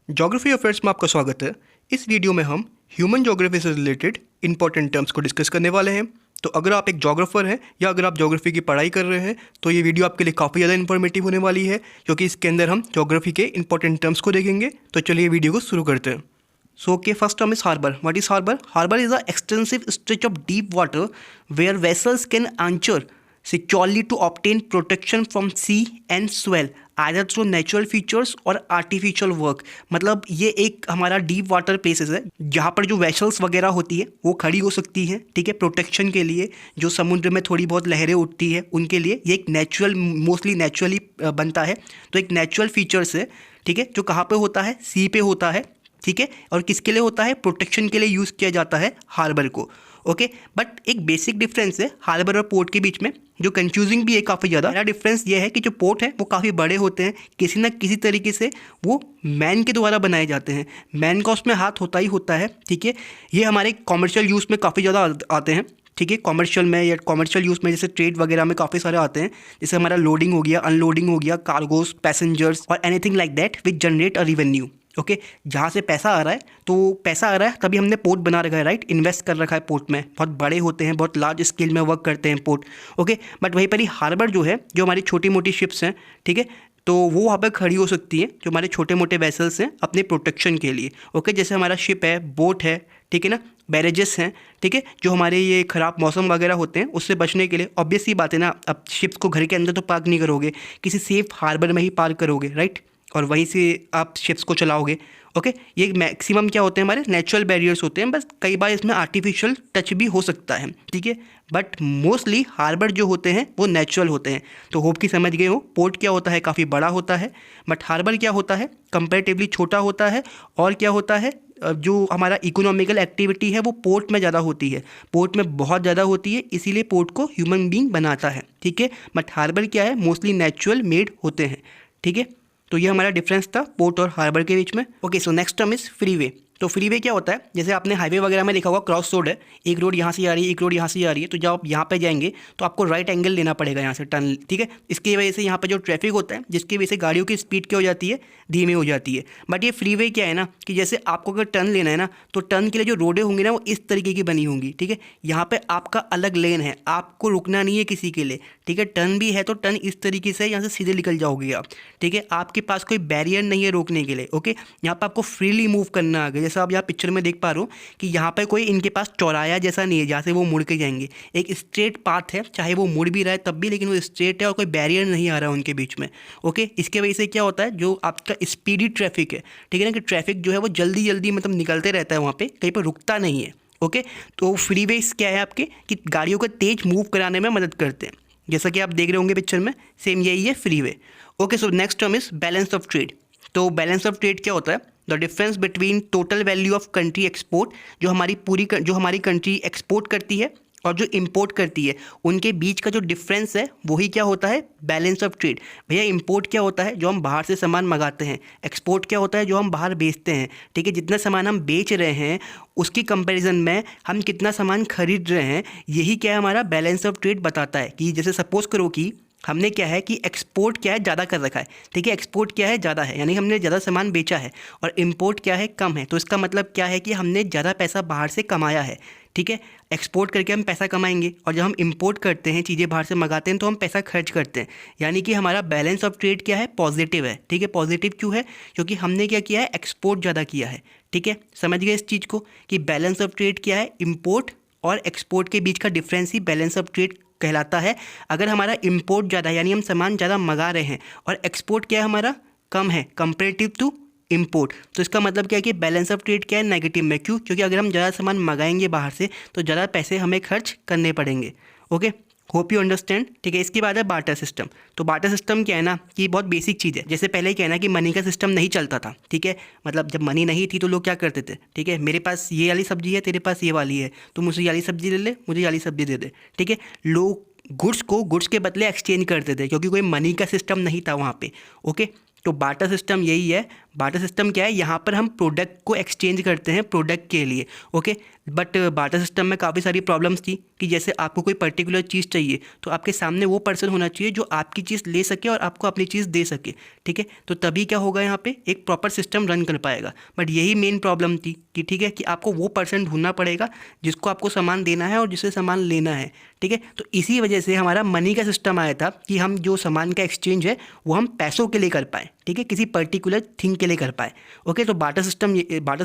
Geography affairs में आपका स्वागत है। इस वीडियो में हम ह्यूमन ज्योग्राफी से रिलेटेड इंपॉर्टेंट टर्म्स को डिस्कस करने वाले हैं। तो अगर आप एक ज्योग्राफर हैं या अगर आप ज्योग्राफी की पढ़ाई कर रहे हैं तो ये वीडियो आपके लिए काफ़ी ज़्यादा इन्फॉर्मेटिव होने वाली है, क्योंकि इसके अंदर हम ज्योग्राफी के इंपॉर्टेंट टर्म्स को देखेंगे। तो चलिए वीडियो को शुरू करते हैं। So okay, first term is harbour. What is harbour? Harbour is a extensive stretch of deep water where vessels can anchor securely to obtain protection from sea and swell either through natural features और artificial work। मतलब ये एक हमारा deep water places है जहाँ पर जो vessels वगैरह होती है वो खड़ी हो सकती है, ठीक है, प्रोटेक्शन के लिए। जो समुद्र में थोड़ी बहुत लहरें उठती है उनके लिए ये एक नेचुरल, मोस्टली नेचुरली बनता है। तो एक नेचुरल फीचर्स है, ठीक है, जो कहाँ पे होता है? सी पे होता है, ठीक है। और किसके लिए होता है? प्रोटेक्शन के लिए यूज़ किया जाता है हार्बर को। ओके, बट एक बेसिक डिफरेंस है हार्बर और पोर्ट के बीच में, जो कंफ्यूजिंग भी है काफ़ी ज़्यादा। पहला डिफरेंस ये है कि जो पोर्ट है वो काफ़ी बड़े होते हैं, किसी ना किसी तरीके से वो मैन के द्वारा बनाए जाते हैं। मैन का उसमें हाथ होता ही होता है, ठीक है। ये हमारे कॉमर्शियल यूज़ में काफ़ी ज़्यादा आते हैं, ठीक है। कॉमर्शियल में या कॉमर्शियल यूज़ में जैसे ट्रेड वगैरह में काफ़ी सारे आते हैं, जैसे हमारा लोडिंग हो गया, अनलोडिंग हो गया, कार्गोस, पैसेंजर्स और anything like that which generate a revenue. Okay, जहाँ से पैसा आ रहा है, तो पैसा आ रहा है तभी हमने पोर्ट बना रखा है, राइट, इन्वेस्ट कर रखा है पोर्ट में। बहुत बड़े होते हैं, बहुत लार्ज स्केल में वर्क करते हैं पोर्ट। ओके, बट वहीं पर ही हार्बर जो है, जो हमारी छोटी मोटी शिप्स हैं, ठीक है, तो वो वहाँ पर खड़ी हो सकती हैं, जो हमारे छोटे मोटे वेसल्स हैं अपने प्रोटेक्शन के लिए। ओके, जैसे हमारा शिप है, बोट है, ठीक है ना, बैरेजेस हैं, ठीक है, जो हमारे ये ख़राब मौसम वगैरह होते हैं उससे बचने के लिए। ऑब्वियस सी बात है ना, अब शिप्स को घर के अंदर तो पार्क नहीं करोगे, किसी सेफ हार्बर में ही पार्क करोगे, राइट, और वहीं से आप शिप्स को चलाओगे। ओके, ये मैक्सिमम क्या होते हैं? हमारे नेचुरल बैरियर्स होते हैं, बस कई बार इसमें आर्टिफिशियल टच भी हो सकता है, ठीक है, बट मोस्टली हार्बर जो होते हैं वो नेचुरल होते हैं। तो होप कि समझ गए हो, पोर्ट क्या होता है? काफ़ी बड़ा होता है, बट हार्बर क्या होता है? कंपैरेटिवली छोटा होता है। और क्या होता है? जो हमारा इकोनॉमिकल एक्टिविटी है वो पोर्ट में ज़्यादा होती है, पोर्ट में बहुत ज़्यादा होती है, इसीलिए पोर्ट को ह्यूमन बीइंग बनाता है, ठीक है। बट हार्बर क्या है? मोस्टली नेचुरल मेड होते हैं, ठीक है। तो ये हमारा डिफरेंस था पोर्ट और हार्बर के बीच में। Okay, so next term is freeway. तो फ्रीवे क्या होता है? जैसे आपने हाईवे वगैरह में लिखा होगा क्रॉस रोड है, एक रोड यहाँ से आ रही है, एक रोड यहाँ से आ रही है, तो जब आप यहाँ पे जाएंगे तो आपको राइट एंगल लेना पड़ेगा यहाँ से, टर्न, ठीक है। इसकी वजह से यहाँ पे जो ट्रैफिक होता है, जिसकी वजह से गाड़ियों की स्पीड क्या हो जाती है? धीमी हो जाती है। बट ये फ्रीवे क्या है ना, कि जैसे आपको अगर टर्न लेना है ना, तो टर्न के लिए जो रोडें होंगी ना वो इस तरीके की बनी होंगी, ठीक है। यहाँ पे आपका अलग लेन है, आपको रुकना नहीं है किसी के लिए, ठीक है। टर्न भी है तो टर्न इस तरीके से यहाँ से सीधे निकल जाओगे आप, ठीक है। आपके पास कोई बैरियर नहीं है रोकने के लिए। ओके, यहाँ पर आपको फ्रीली मूव करना आ गया। जैसा आप यहाँ पिक्चर में देख पा रहे हो कि यहाँ पर कोई इनके पास चौराया जैसा नहीं है जहाँ से वो मुड़ के जाएंगे। एक स्ट्रेट पाथ है, चाहे वो मुड़ भी रहा है तब भी, लेकिन वो स्ट्रेट है और कोई बैरियर नहीं आ रहा है उनके बीच में। ओके, इसके वजह से क्या होता है? जो आपका स्पीडी ट्रैफिक है, ठीक है ना, कि ट्रैफिक जो है वो जल्दी जल्दी मतलब निकलते रहता है, वहाँ पे कहीं पर रुकता नहीं है। ओके, तो फ्रीवेज क्या है आपके, कि गाड़ियों को तेज मूव कराने में मदद करते हैं, जैसा कि आप देख रहे होंगे पिक्चर में, सेम यही है freeway. Okay, so next term is balance of trade. तो बैलेंस ऑफ ट्रेड क्या होता है? The difference between total value of country export, जो हमारी कंट्री एक्सपोर्ट करती है और जो इंपोर्ट करती है, उनके बीच का जो डिफरेंस है वही क्या होता है? Balance of trade. भैया इंपोर्ट क्या होता है? जो हम बाहर से सामान मंगाते हैं। एक्सपोर्ट क्या होता है? जो हम बाहर बेचते हैं, ठीक है। जितना सामान हम बेच रहे हैं उसकी कंपैरिजन में हम कितना सामान खरीद रहे हैं, यही क्या है? हमारा बैलेंस ऑफ ट्रेड बताता है। कि जैसे सपोज करो कि हमने क्या है कि एक्सपोर्ट क्या है? ज़्यादा कर रखा है, ठीक है। एक्सपोर्ट क्या है? ज़्यादा है, यानी हमने ज़्यादा सामान बेचा है। और इंपोर्ट क्या है? कम है। तो इसका मतलब क्या है कि हमने ज़्यादा पैसा बाहर से कमाया है, ठीक है। एक्सपोर्ट करके हम पैसा कमाएंगे, और जब हम इंपोर्ट करते हैं, चीज़ें बाहर से मंगाते हैं, तो हम पैसा खर्च करते हैं। यानी कि हमारा बैलेंस ऑफ ट्रेड क्या है? पॉजिटिव है, ठीक है। पॉजिटिव क्यों है? क्योंकि हमने क्या किया है? एक्सपोर्ट ज़्यादा किया है, ठीक है। समझ गए इस चीज़ को कि बैलेंस ऑफ ट्रेड क्या है? इंपोर्ट और एक्सपोर्ट के बीच का difference he balance of trade कहलाता है। अगर हमारा इंपोर्ट ज़्यादा है, यानी हम सामान ज़्यादा मंगा रहे हैं, और एक्सपोर्ट क्या है? हमारा कम है कंपेरेटिव टू इंपोर्ट, तो इसका मतलब क्या है कि बैलेंस ऑफ ट्रेड क्या है? नेगेटिव में। क्यों? क्योंकि अगर हम ज़्यादा सामान मंगाएंगे बाहर से तो ज़्यादा पैसे हमें खर्च करने पड़ेंगे। ओके, होप यू अंडरस्टैंड, ठीक है। इसके बाद है बार्टर सिस्टम। तो बार्टर सिस्टम क्या है ना, कि बहुत बेसिक चीज़ है। जैसे पहले क्या है ना कि मनी का सिस्टम नहीं चलता था, ठीक है। मतलब जब मनी नहीं थी तो लोग क्या करते थे, ठीक है, मेरे पास ये वाली सब्जी है, तेरे पास ये वाली है, तो मुझे ये वाली सब्जी ले ले, मुझे ये वाली सब्जी दे दे, ठीक है। लोग गुड्स के बदले एक्सचेंज करते थे, क्योंकि कोई मनी का सिस्टम नहीं था वहाँ पे। ओके, तो बार्टर सिस्टम यही है। बार्टर सिस्टम क्या है, यहाँ पर हम प्रोडक्ट को एक्सचेंज करते हैं प्रोडक्ट के लिए, ओके। बट बार्टर सिस्टम में काफ़ी सारी प्रॉब्लम्स थी कि जैसे आपको कोई पर्टिकुलर चीज़ चाहिए तो आपके सामने वो पर्सन होना चाहिए जो आपकी चीज़ ले सके और आपको अपनी चीज़ दे सके, ठीक है। तो तभी क्या होगा, यहाँ पे एक प्रॉपर सिस्टम रन कर पाएगा। बट यही मेन प्रॉब्लम थी कि ठीक है कि आपको वो पर्सन ढूंढना पड़ेगा जिसको आपको सामान देना है और जिससे सामान लेना है, ठीक है। तो इसी वजह से हमारा मनी का सिस्टम आया था कि हम जो सामान का एक्सचेंज है वो हम पैसों के लिए कर पाए, ठीक है, किसी पर्टिकुलर थिंग के लिए कर पाए, ओके। तो बार्टर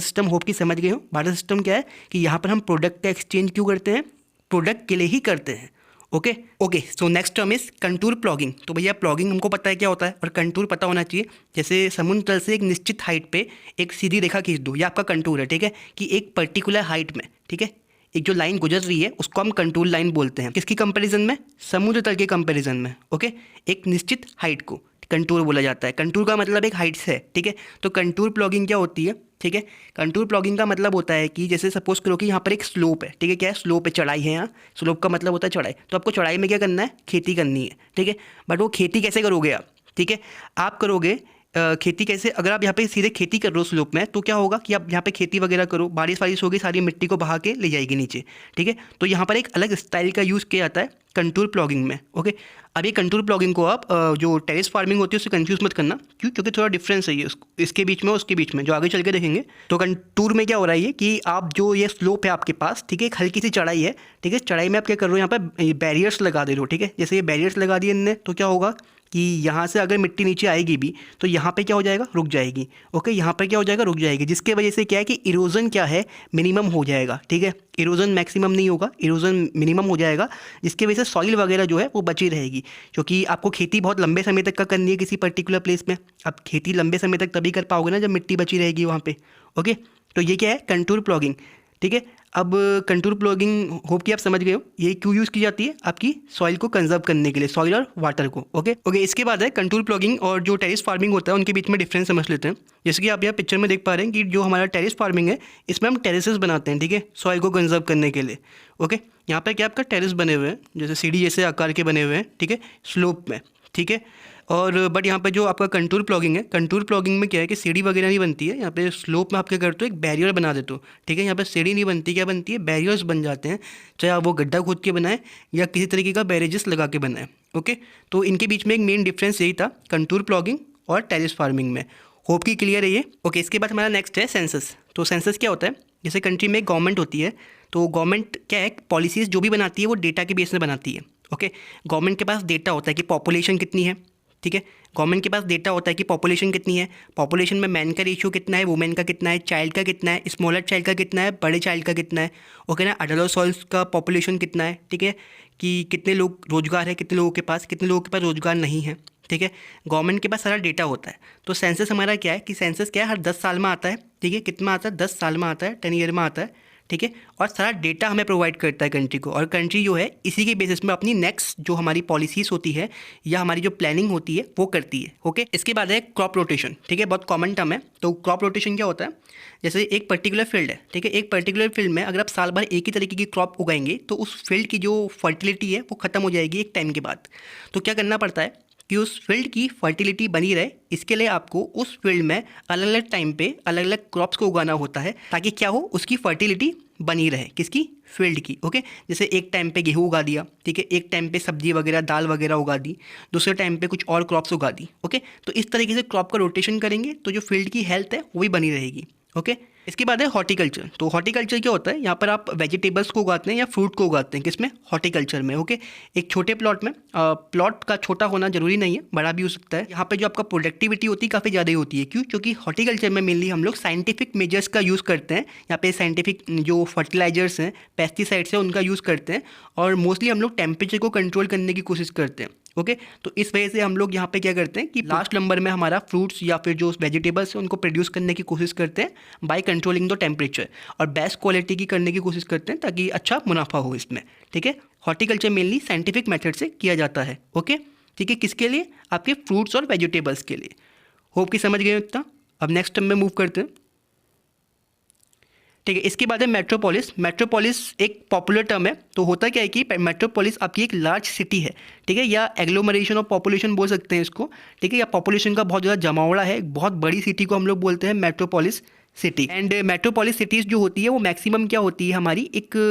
सिस्टम होप की समझ गए हो। बार्टर सिस्टम क्या है कि यहाँ पर हम प्रोडक्ट का एक्सचेंज क्यों करते हैं, प्रोडक्ट के लिए ही करते हैं, okay. So next term is contour plogging. तो भैया प्लॉगिंग हमको पता है क्या होता है और कंटूर पता होना चाहिए। जैसे समुद्र तल से एक निश्चित हाइट पे एक सीधी रेखा खींच दो, ये आपका कंटूर है, ठीक है, कि एक पर्टिकुलर हाइट में, ठीक है, एक जो लाइन गुजर रही है उसको हम कंटूर लाइन बोलते हैं। किसकी कंपैरिजन में, समुद्र तल के कंपैरिजन में, ओके। एक निश्चित हाइट को कंटूर बोला जाता है। कंटूर का मतलब एक हाइट से है, ठीक है। तो कंटूर प्लॉगिंग क्या होती है, ठीक है। कंटूर प्लॉगिंग का मतलब होता है कि जैसे सपोज करो कि यहाँ पर एक स्लोप है, ठीक है, क्या है, स्लोप है, चढ़ाई है। यहाँ स्लोप का मतलब होता है चढ़ाई। तो आपको चढ़ाई में क्या करना है, खेती करनी है, ठीक है। बट वो खेती कैसे करोगे आप, ठीक है, आप करोगे खेती कैसे, अगर आप यहाँ पे सीधे खेती कर रहे हो स्लोप में तो क्या होगा कि आप यहाँ पे खेती वगैरह करो, बारिश होगी, सारी मिट्टी को बहा के ले जाएगी नीचे, ठीक है। तो यहाँ पर एक अलग स्टाइल का यूज़ किया जाता है कंटूर प्लॉगिंग में, ओके। अब ये कंटूर प्लॉगिंग को आप जो टेरेस फार्मिंग होती है उससे कंफ्यूज मत करना, क्यों, क्योंकि थोड़ा डिफरेंस है ये इसके बीच में उसके बीच में, जो आगे चल के देखेंगे। तो कंटूर में क्या हो रहा है ये कि आप जो ये स्लोप है आपके पास, ठीक है, एक हल्की सी चढ़ाई है, ठीक है, चढ़ाई में आप क्या कर रहे हो, यहाँ पर बैरियर्स लगा दे रहे हो, ठीक है। जैसे ये बैरियर्स लगा दिए इनने तो क्या होगा कि यहाँ से अगर मिट्टी नीचे आएगी भी तो यहाँ पे क्या हो जाएगा, रुक जाएगी, ओके। यहाँ पे क्या हो जाएगा, रुक जाएगी, जिसके वजह से क्या है कि इरोजन क्या है, मिनिमम हो जाएगा, ठीक है। इरोजन मैक्सिमम नहीं होगा, इरोजन मिनिमम हो जाएगा, जिसकी वजह से सॉइल वगैरह जो है वो बची रहेगी। क्योंकि आपको खेती बहुत लंबे समय तक का करनी है किसी पर्टिकुलर प्लेस में, आप खेती लंबे समय तक तभी कर पाओगे ना जब मिट्टी बची रहेगी वहाँ पे, ओके। तो ये क्या है, कंटूर प्लॉगिंग, ठीक है। अब कंटूर प्लॉगिंग होप कि आप समझ गए हो ये क्यों यूज़ की जाती है, आपकी सॉइल को कंजर्व करने के लिए, सॉइल और वाटर को, ओके। इसके बाद है कंटूर प्लॉगिंग और जो टेरेस फार्मिंग होता है उनके बीच में डिफरेंस समझ लेते हैं। जैसे कि आप यहाँ पिक्चर में देख पा रहे हैं कि जो हमारा टेरेस फार्मिंग है इसमें हम टेरेसेस बनाते हैं, ठीक है, सॉइल को कंजर्व करने के लिए, ओके। यहाँ पर क्या आपका टेरेस बने हुए हैं, जैसे सीढ़ी जैसे आकार के बने हुए हैं, ठीक है, स्लोप में, ठीक है। और बट यहाँ पे जो आपका कंटूर प्लॉगिंग है, कंटूर प्लॉगिंग में क्या है कि सीढ़ी वगैरह नहीं बनती है, यहाँ पे स्लोप में आप क्या करते हो, एक बैरियर बना देते हो, ठीक है। यहाँ पे सीढ़ी नहीं बनती, क्या बनती है, बैरियर्स बन जाते हैं, चाहे आप वो गड्ढा खोद के बनाएं या किसी तरीके का बैरेजेस लगा के बनाएं, ओके। तो इनके बीच में एक मेन डिफरेंस यही था कंटूर प्लॉगिंग और टेरेस फार्मिंग में। होप की क्लियर है ये, ओके। इसके बाद हमारा नेक्स्ट है सेंसस। तो सेंसस क्या होता है, जैसे कंट्री में गवर्नमेंट होती है तो गवर्नमेंट क्या है, पॉलिसीज़ जो भी बनाती है वो डेटा के बेस में बनाती है, ओके। गवर्नमेंट के पास डेटा होता है कि पॉपुलेशन कितनी है, ठीक है। गवर्नमेंट के पास डेटा होता है कि पॉपुलेशन कितनी है, पॉपुलेशन में मैन का रेशियो कितना है, वुमेन का कितना है, चाइल्ड का कितना है, स्मॉलर चाइल्ड का कितना है, बड़े चाइल्ड का कितना है, ओके ना। अडोलेसेंट्स का पॉपुलेशन कितना है, ठीक है, कि कितने लोग रोजगार है, कितने लोगों के पास रोजगार नहीं है, ठीक है। गवर्नमेंट के पास सारा डेटा होता है। तो सेंसस हमारा क्या है कि सेंसस क्या है, हर 10 साल में आता है, ठीक है। कितना आता है, 10 साल में आता है, 10 ईयर में आता है, ठीक है। और सारा डेटा हमें प्रोवाइड करता है कंट्री को, और कंट्री जो है इसी के बेसिस में अपनी नेक्स्ट जो हमारी पॉलिसीज़ होती है या हमारी जो प्लानिंग होती है वो करती है, ओके। इसके बाद है क्रॉप रोटेशन, ठीक है, बहुत कॉमन टर्म है। तो क्रॉप रोटेशन क्या होता है, जैसे एक पर्टिकुलर फील्ड है, ठीक है, एक पर्टिकुलर फील्ड में अगर आप साल भर एक ही तरीके की क्रॉप उगाएंगे तो उस फील्ड की जो फर्टिलिटी है वो ख़त्म हो जाएगी एक टाइम के बाद। तो क्या करना पड़ता है कि उस फील्ड की फर्टिलिटी बनी रहे, इसके लिए आपको उस फील्ड में अलग अलग टाइम पे अलग अलग क्रॉप्स को उगाना होता है, ताकि क्या हो, उसकी फर्टिलिटी बनी रहे, किसकी, फील्ड की, ओके। जैसे एक टाइम पे गेहूँ उगा दिया, ठीक है, एक टाइम पे सब्जी वगैरह दाल वगैरह उगा दी, दूसरे टाइम पे कुछ और क्रॉप्स उगा दी, ओके। तो इस तरीके से क्रॉप का रोटेशन करेंगे तो जो फील्ड की हेल्थ है वो भी बनी रहेगी, ओके। इसके बाद है हॉर्टिकल्चर। तो हॉर्टिकल्चर क्या होता है, यहाँ पर आप वेजिटेबल्स को उगाते हैं या फ्रूट को उगाते हैं, किसमें, हॉर्टिकल्चर में, ओके। एक छोटे प्लॉट में, प्लॉट का छोटा होना जरूरी नहीं है, बड़ा भी हो सकता है। यहाँ पे जो आपका प्रोडक्टिविटी होती है काफ़ी ज़्यादा ही होती है, क्यों, क्योंकि हॉर्टिकल्चर में मेनली हम लोग साइंटिफिक मेजर्स का यूज़ करते हैं। यहाँ पे साइंटिफिक जो फर्टिलाइजर्स हैं, पेस्टिसाइड्स हैं, उनका यूज़ करते हैं, और मोस्टली हम लोग टेम्परेचर को कंट्रोल करने की कोशिश करते हैं, ओके। तो इस वजह से हम लोग यहाँ पे क्या करते हैं कि लास्ट नंबर में हमारा फ्रूट्स या फिर जो वेजिटेबल्स हैं उनको प्रोड्यूस करने की कोशिश करते हैं बाय कंट्रोलिंग द टेम्परेचर, और बेस्ट क्वालिटी की करने की कोशिश करते हैं ताकि अच्छा मुनाफा हो इसमें, ठीक है। हॉर्टिकल्चर मेनली साइंटिफिक मेथड से किया जाता है, ओके, ठीक है। किसके लिए, आपके फ्रूट्स और वेजिटेबल्स के लिए। होप कि समझ गए इतना। अब नेक्स्ट टर्म में मूव करते हैं। ठीक है। इसके बाद है मेट्रोपोलिस। मेट्रोपोलिस एक पॉपुलर टर्म है। तो होता क्या है कि मेट्रोपोलिस आपकी एक लार्ज सिटी है, ठीक है, या एग्लोमरेशन ऑफ पॉपुलेशन बोल सकते हैं इसको, ठीक है, या पॉपुलेशन का बहुत ज़्यादा जमावड़ा है, एक बहुत बड़ी सिटी को हम लोग बोलते हैं metropolis city. And metropolis cities जो होती है वो मैक्सिमम क्या होती है हमारी,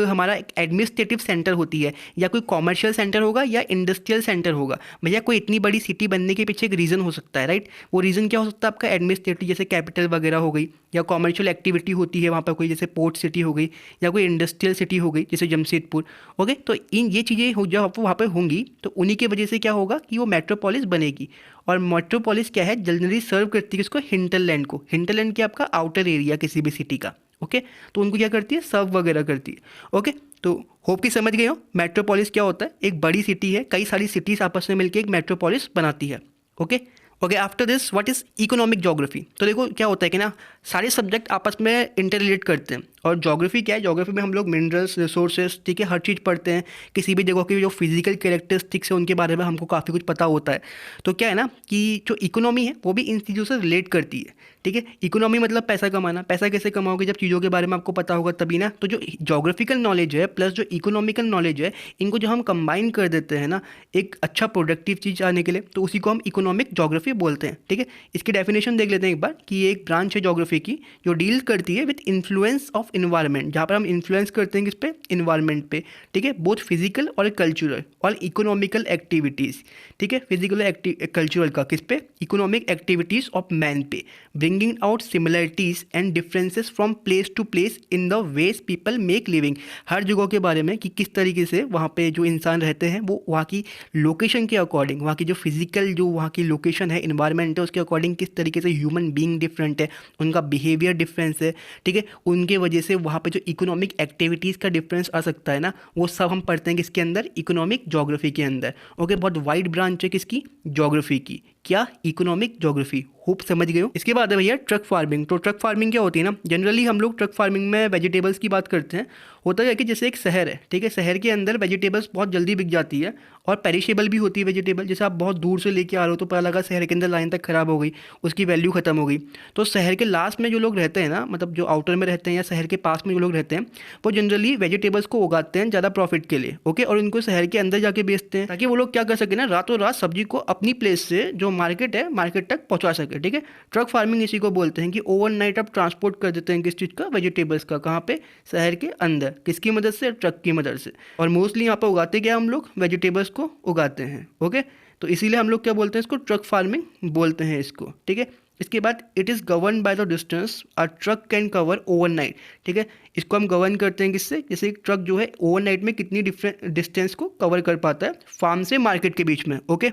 हमारा एक एडमिनिस्ट्रेटिव सेंटर होती है, या कोई कॉमर्शियल सेंटर होगा या इंडस्ट्रियल सेंटर होगा। भैया कोई इतनी बड़ी सिटी बनने के पीछे एक रीज़न हो सकता है, राइट। वो रीज़न क्या हो सकता है आपका, एडमिनिस्ट्रेटिव, जैसे कैपिटल वगैरह हो गई, या कॉमर्शियल एक्टिविटी होती है वहाँ पर कोई, जैसे पोर्ट सिटी हो गई, या कोई इंडस्ट्रियल सिटी हो गई जैसे जमशेदपुर। ओके, तो इन ये चीज़ें हो जब वहाँ पर होंगी तो उन्हीं की वजह से क्या होगा कि वो मेट्रोपोलिस बनेगी। और मेट्रोपोलिस क्या है, जनरली सर्व करती है इसको हिंटरलैंड को। हिंटरलैंड क्या आपका आउटर एरिया किसी भी सिटी का। ओके, तो उनको क्या करती है, सर्व वगैरह करती है। ओके, तो होप कि समझ गए हो मेट्रोपोलिस क्या होता है। एक बड़ी सिटी है, कई सारी सिटीज़ आपस में मिलकर एक मेट्रोपोलिस बनाती है। Okay okay, after this what is economic geography. तो देखो क्या होता है कि ना, सारे सब्जेक्ट आपस में इंटररिलेट करते हैं। और ज्योग्राफी क्या है, ज्योग्राफी में हम लोग मिनरल्स, रिसोर्सेज, ठीक है, हर चीज़ पढ़ते हैं। किसी भी जगह की जो फिजिकल कैरेक्टरिस्टिक्स है उनके बारे में हमको काफ़ी कुछ पता होता है। तो क्या है ना कि जो इकोनॉमी है वो भी इन चीज़ों से रिलेट करती है, ठीक है। इकोनॉमी मतलब पैसा कमाना। पैसा कैसे कमाओगे, जब चीज़ों के बारे में आपको पता होगा तभी ना। तो जो ज्योग्राफिकल नॉलेज है प्लस जो इकोनॉमिकल नॉलेज है, इनको जो हम कंबाइन कर देते हैं ना एक अच्छा प्रोडक्टिव चीज़ आने के लिए, तो उसी को हम इकोनॉमिक ज्योग्राफी बोलते हैं, ठीक है। इसकी डेफिनेशन देख लेते हैं एक बार कि ये एक ब्रांच है ज्योग्राफी की जो डील करती है विद इन्फ्लुएंस ऑफ इन्वायरमेंट, जहाँ पर हम इन्फ्लुएंस करते हैं किस पे, इन्वायरमेंट पे, ठीक है, बोथ फिजिकल और कल्चरल और इकोनॉमिकल एक्टिविटीज़, ठीक है, फिजिकल कल्चरल का किस पे, इकोनॉमिक एक्टिविटीज़ ऑफ मैन पे, bringing out similarities and differences from place to place in the ways people make living. हर जगह के बारे में कि किस तरीके से वहाँ पे जो इंसान रहते हैं वो वहाँ की लोकेशन के अकॉर्डिंग, वहाँ की जो फिजिकल जो वहाँ की लोकेशन है, इन्वायरमेंट है, उसके अकॉर्डिंग किस तरीके से ह्यूमन बीइंग डिफरेंट है, उनका बिहेवियर डिफरेंस है, ठीक है, उनके वजह से वहाँ पे जो इकोनॉमिक एक्टिविटीज़ का डिफरेंस आ सकता है ना, वो सब हम पढ़ते हैं किसके अंदर, इकोनॉमिक ज्योग्राफी के अंदर। ओके, बहुत वाइड ब्रांच है किसकी, ज्योग्राफी की। क्या, इकोनॉमिक ज्योग्राफी। होप समझ गए हो। इसके बाद है भैया ट्रक फार्मिंग। तो ट्रक फार्मिंग क्या होती है ना, जनरली हम लोग ट्रक फार्मिंग में वेजिटेबल्स की बात करते हैं। होता है कि जैसे एक शहर है, ठीक है, शहर के अंदर वेजिटेबल्स बहुत जल्दी बिक जाती है और पेरिशेबल भी होती है वेजिटेबल। जैसे आप बहुत दूर से लेके आ रहे हो तो पता लगा शहर के अंदर लाइन तक ख़राब हो गई, उसकी वैल्यू ख़त्म हो गई। तो शहर के लास्ट में जो लोग रहते हैं ना, मतलब जो आउटर में रहते हैं या शहर के पास में जो लोग रहते हैं, वो जनरली वेजिटेबल्स को उगाते हैं ज़्यादा प्रॉफिट के लिए। ओके, और उनको शहर के अंदर जाके बेचते हैं ताकि वो लोग क्या कर सके ना, रातों रात सब्जी को अपनी प्लेस से जो मार्केट है, मार्केट तक पहुँचा सके, ठीक है। ट्रक फार्मिंग इसी को बोलते हैं कि ओवरनाइट आप ट्रांसपोर्ट कर देते हैं किस चीज़ का, वेजिटेबल्स का। कहाँ पे, शहर के अंदर। किसकी मदद से, ट्रक की मदद से। और मोस्टली यहाँ पर उगाते क्या, हम लोग वेजिटेबल्स को उगाते हैं। ओके, तो इसीलिए हम लोग क्या बोलते हैं इसको, ट्रक फार्मिंग बोलते हैं इसको, ठीक है। इसके बाद it is govern by the distance a truck can cover overnight, ठीक है। इसको हम गवर्न करते हैं किससे, जैसे एक ट्रक जो है ओवरनाइट में कितनी डिफरेंट डिस्टेंस को कवर कर पाता है फार्म से मार्केट के बीच में। ओके,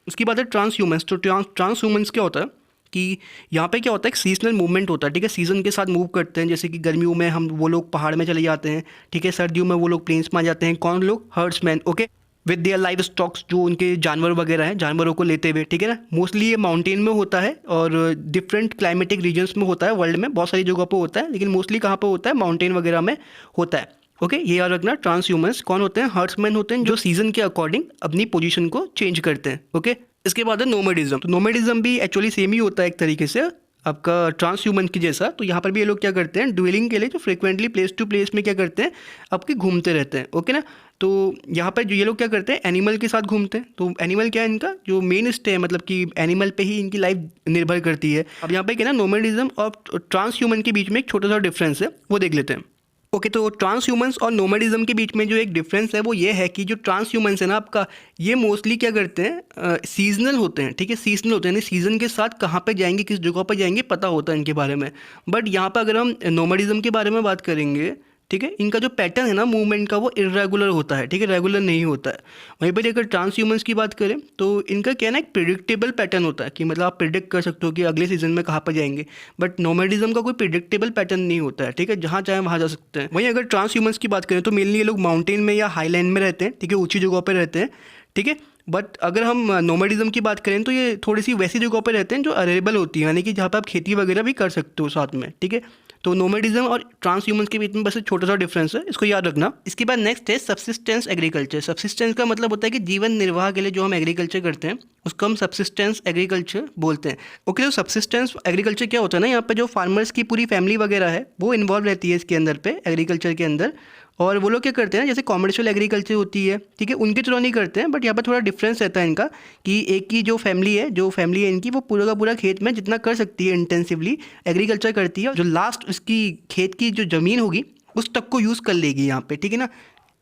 उसके बाद है ट्रांस ह्यूमन्स। तो ट्रांस ह्यूमन्स क्या होता है कि यहाँ पे क्या होता है, एक सीजनल मूवमेंट होता है, ठीक है। सीज़न के साथ मूव करते हैं, जैसे कि गर्मियों में हम वो लोग पहाड़ में चले जाते हैं, ठीक है, सर्दियों में वो लोग प्लेन्स में आ जाते हैं। कौन लोग, herdsman. Okay, with their live stocks, जो उनके जानवर वगैरह हैं, जानवरों को लेते हुए, ठीक है ना। मोस्टली ये माउंटेन में होता है और डिफरेंट क्लाइमेटिक रीजन्स में होता है, वर्ल्ड में बहुत सारी जगह पर होता है, लेकिन मोस्टली कहाँ पर होता है, माउंटेन वगैरह में होता है। ओके, ये याद रखना। ट्रांस ह्यूमन्स कौन होते हैं, हर्ड्समैन होते हैं, जो सीजन के अकॉर्डिंग अपनी पोजीशन को चेंज करते हैं। ओके, इसके बाद है नोमैडिज्म। तो नोमैडिज्म भी एक्चुअली सेम ही होता है एक तरीके से आपका ट्रांस ह्यूमन की जैसा। तो यहाँ पर भी ये लोग क्या करते हैं, ड्वेलिंग के लिए जो फ्रिक्वेंटली प्लेस टू प्लेस में क्या करते हैं, आपके घूमते रहते हैं। ओके ना, तो यहाँ पर जो ये लोग क्या करते हैं, एनिमल के साथ घूमते हैं। तो एनिमल क्या है, इनका जो मेन स्टे है, मतलब कि एनिमल पे ही इनकी लाइफ निर्भर करती है। अब यहाँ पे क्या ना, नोमैडिज्म और ट्रांस ह्यूमन के बीच में एक छोटा सा डिफरेंस है, वो देख लेते हैं। ओके, तो ट्रांस ह्यूमन्स और नोमैडिज्म के बीच में जो एक डिफरेंस है वो ये है कि जो ट्रांस ह्यूमन्स है ना आपका, ये मोस्टली क्या करते हैं, सीजनल होते हैं, ठीक है। सीजनल होते हैं, यानी सीजन के साथ कहाँ पे जाएंगे, किस जगह पे जाएंगे, पता होता है इनके बारे में। बट यहाँ पर अगर हम नोमैडिज्म के बारे में बात करेंगे, ठीक है, इनका जो पैटर्न है ना मूवमेंट का, वो इरेगुलर होता है, ठीक है, रेगुलर नहीं होता है। वहीं पर अगर ट्रांस ह्यूमन्स की बात करें तो इनका क्या है ना, एक प्रिडिक्टेबल पैटर्न होता है कि मतलब आप प्रिडिक्ट कर सकते हो कि अगले सीजन में कहाँ पर जाएंगे। बट नोमैडिज्म का कोई प्रिडिक्टेबल पैटर्न नहीं होता है, ठीक है, जहाँ चाहे वहाँ जा सकते हैं। वहीं अगर ट्रांस ह्यूमन्स की बात करें तो मेनली ये लोग माउंटेन में या हाईलैंड में रहते हैं, ठीक है, ऊँची जगह पर रहते हैं, ठीक है। बट अगर हम नोमैडिज्म की बात करें तो ये थोड़ी सी वैसी जगहों पर रहते हैं जो अरेबल होती है, यानी कि जहाँ पर आप खेती वगैरह भी कर सकते हो साथ में, ठीक है। तो नोमैडिज्म और ट्रांस ह्यूमन्स के बीच में बस एक छोटा सा डिफरेंस है, इसको याद रखना। इसके बाद नेक्स्ट है सब्सिस्टेंस एग्रीकल्चर। सब्सिस्टेंस का मतलब होता है कि जीवन निर्वाह के लिए जो हम एग्रीकल्चर करते हैं उसको हम सब्सिस्टेंस एग्रीकल्चर बोलते हैं। ओके, तो सब्सिस्टेंस एग्रीकल्चर क्या होता है ना, यहाँ पे जो फार्मर्स की पूरी फैमिली वगैरह है वो इन्वॉल्व रहती है इसके अंदर पे, एग्रीकल्चर के अंदर। और वो लोग क्या करते हैं, जैसे कॉमर्शियल एग्रीकल्चर होती है, ठीक है, उनके थ्रू नहीं करते हैं, बट यहाँ पर थोड़ा डिफरेंस रहता है इनका कि एक की जो फैमिली है इनकी, वो पूरा का पूरा खेत में जितना कर सकती है इंटेंसिवली एग्रीकल्चर करती है, जो लास्ट उसकी खेत की जो ज़मीन होगी उस तक को यूज़ कर लेगी यहाँ पे, ठीक है ना।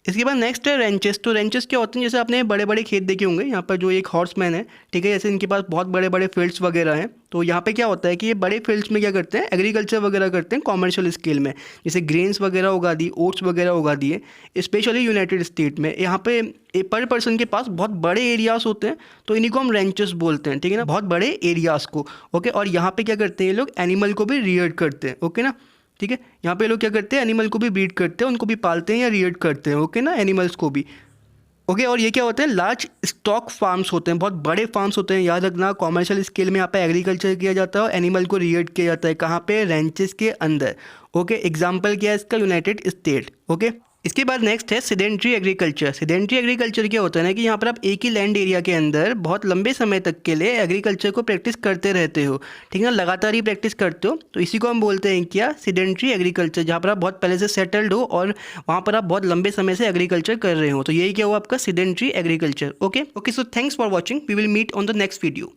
इसके बाद नेक्स्ट है रेंचेस। तो रेंचेस क्या होते हैं, जैसे आपने बड़े बड़े खेत देखे होंगे, यहाँ पर जो एक हॉर्समैन है, ठीक है, जैसे इनके पास बहुत बड़े बड़े फील्ड्स वगैरह हैं, तो यहाँ पे क्या होता है कि ये बड़े फील्ड्स में क्या करते हैं, एग्रीकल्चर वगैरह करते हैं कॉमर्शियल स्केल में, जैसे ग्रेन्स वगैरह उगा दी, ओट्स वगैरह उगा दिए, स्पेशली यूनाइटेड स्टेट में। यहाँ पे पर पर्सन के पास बहुत बड़े एरियाज होते हैं, तो इन्हीं को हम रेंचेस बोलते हैं, ठीक है ना, बहुत बड़े एरियाज को। ओके, और यहाँ पे क्या करते हैं ये लोग, एनिमल को भी रियर्ड करते हैं, ओके ना, ठीक है। यहाँ पे लोग क्या करते हैं, एनिमल को भी ब्रीड करते हैं, उनको भी पालते हैं या रियर्ड करते हैं, ओके ना, एनिमल्स को भी। ओके, और ये क्या होते हैं, लार्ज स्टॉक फार्म्स होते हैं, बहुत बड़े फार्म्स होते हैं, याद रखना। कॉमर्शियल स्केल में यहाँ पे एग्रीकल्चर किया जाता है और एनिमल को रियर्ड किया जाता है, कहाँ पे, रेंचेस के अंदर। ओके, एग्जाम्पल क्या है इसका, यूनाइटेड स्टेट। ओके, इसके बाद नेक्स्ट है सिडेंट्री एग्रीकल्चर। सिडेंट्री एग्रीकल्चर क्या होता है ना कि यहाँ पर आप एक ही लैंड एरिया के अंदर बहुत लंबे समय तक के लिए एग्रीकल्चर को प्रैक्टिस करते रहते हो, ठीक है ना, लगातार ही प्रैक्टिस करते हो, तो इसी को हम बोलते हैं क्या, सिडेंट्री एग्रीकल्चर, जहाँ पर आप बहुत पहले से सेटल्ड हो और वहाँ पर आप बहुत लंबे समय से एग्रीकल्चर कर रहे हो, तो यही क्या हुआ आपका sedentary agriculture. Okay, so thanks for watching, we will meet on the next video.